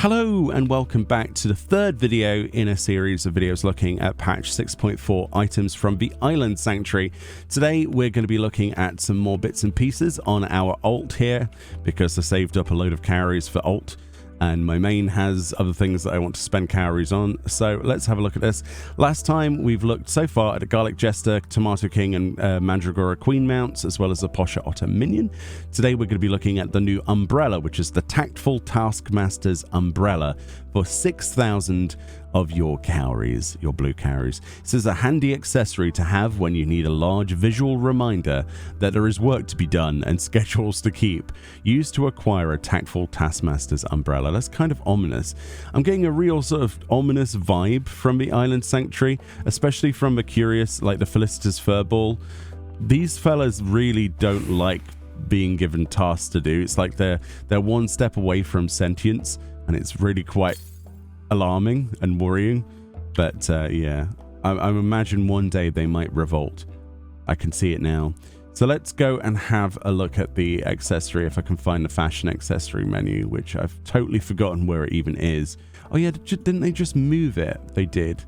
Hello and welcome back to the third video in a series of videos looking at patch 6.4 items from the Island Sanctuary. Today we're going to be looking at some more bits and pieces on our alt here because I saved up a load of calories for alt and my main has other things that I want to spend calories on. So let's have a look at this. Last time we've looked so far at a Garlic Jester, Tomato King and Mandragora Queen mounts, as well as a Posha Otter minion. Today we're going to be looking at the new umbrella, which is the Tactful Taskmaster's umbrella for 6,000 of your calories, your blue calories. This is a handy accessory to have when you need a large visual reminder that there is work to be done and schedules to keep. Used to acquire a Tactful Taskmaster's umbrella. That's kind of ominous. I'm getting a real sort of ominous vibe from the Island Sanctuary, especially from the curious, like the Felicitas Furball. These fellas really don't like being given tasks to do. It's like they're one step away from sentience, and it's really quite alarming and worrying. But yeah, I imagine one day they might revolt. I can see it now. So let's go and have a look at the accessory, if I can find the fashion accessory menu, which I've totally forgotten where it even is. Oh yeah, didn't they just move it? They did.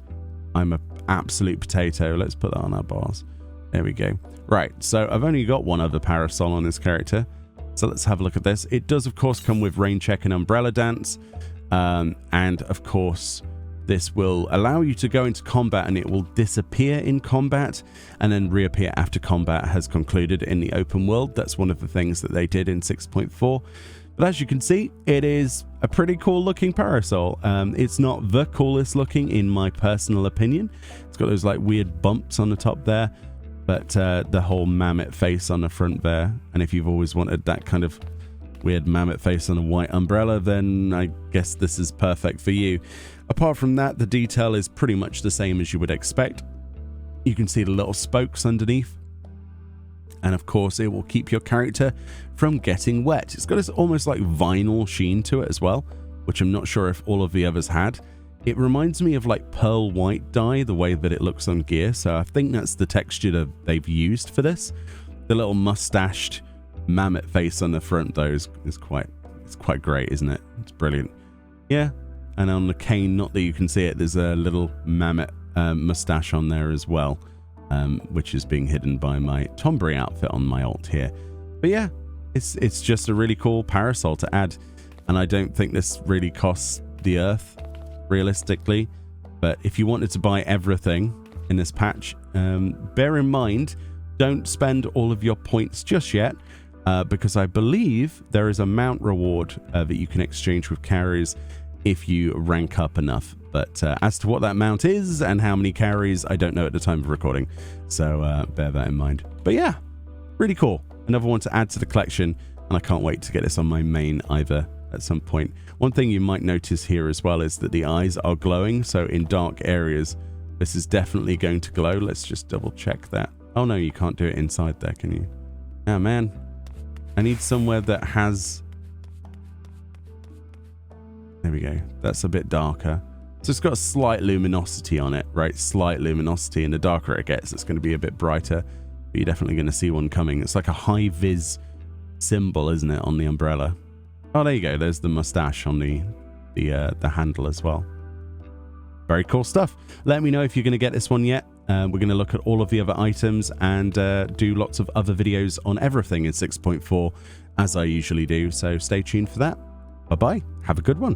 I'm an absolute potato. Let's put that on our bars. There we go. Right, so I've only got one other parasol on this character. So let's have a look at this. It does, of course, come with Rain Check and Umbrella Dance. And of course, this will allow you to go into combat and it will disappear in combat and then reappear after combat has concluded in the open world. That's one of the things that they did in 6.4. But as you can see, it is a pretty cool looking parasol. It's not the coolest looking in my personal opinion. It's got those like weird bumps on the top there, but the whole mammoth face on the front there. And if you've always wanted that kind of weird mammoth face on a white umbrella, then I guess this is perfect for you. Apart from that, the detail is pretty much the same as you would expect. You can see the little spokes underneath. And of course, it will keep your character from getting wet. It's got this almost like vinyl sheen to it as well, which I'm not sure if all of the others had. It reminds me of like pearl white dye, the way that it looks on gear. So I think that's the texture that they've used for this. The little mustached mammoth face on the front though is quite great, isn't it? It's brilliant. Yeah, and on the cane, not that you can see it, there's a little mammoth mustache on there as well, which is being hidden by my Tombury outfit on my alt here. But yeah, it's just a really cool parasol to add, and I don't think this really costs the earth realistically. But if you wanted to buy everything in this patch, bear in mind, don't spend all of your points just yet. Because I believe there is a mount reward that you can exchange with carries if you rank up enough. But as to what that mount is and how many carries, I don't know at the time of recording. So bear that in mind. But yeah, really cool. Another one to add to the collection. And I can't wait to get this on my main either at some point. One thing you might notice here as well is that the eyes are glowing. So in dark areas, this is definitely going to glow. Let's just double check that. Oh no, you can't do it inside there, can you? Oh man. I need somewhere that has... There we go. That's a bit darker. So it's got a slight luminosity on it, right? Slight luminosity. And the darker it gets, it's going to be a bit brighter. But you're definitely going to see one coming. It's like a high-vis symbol, isn't it, on the umbrella? Oh, there you go. There's the mustache on the handle as well. Very cool stuff. Let me know if you're going to get this one yet. We're going to look at all of the other items and do lots of other videos on everything in 6.4 as I usually do. So stay tuned for that. Bye-bye. Have a good one.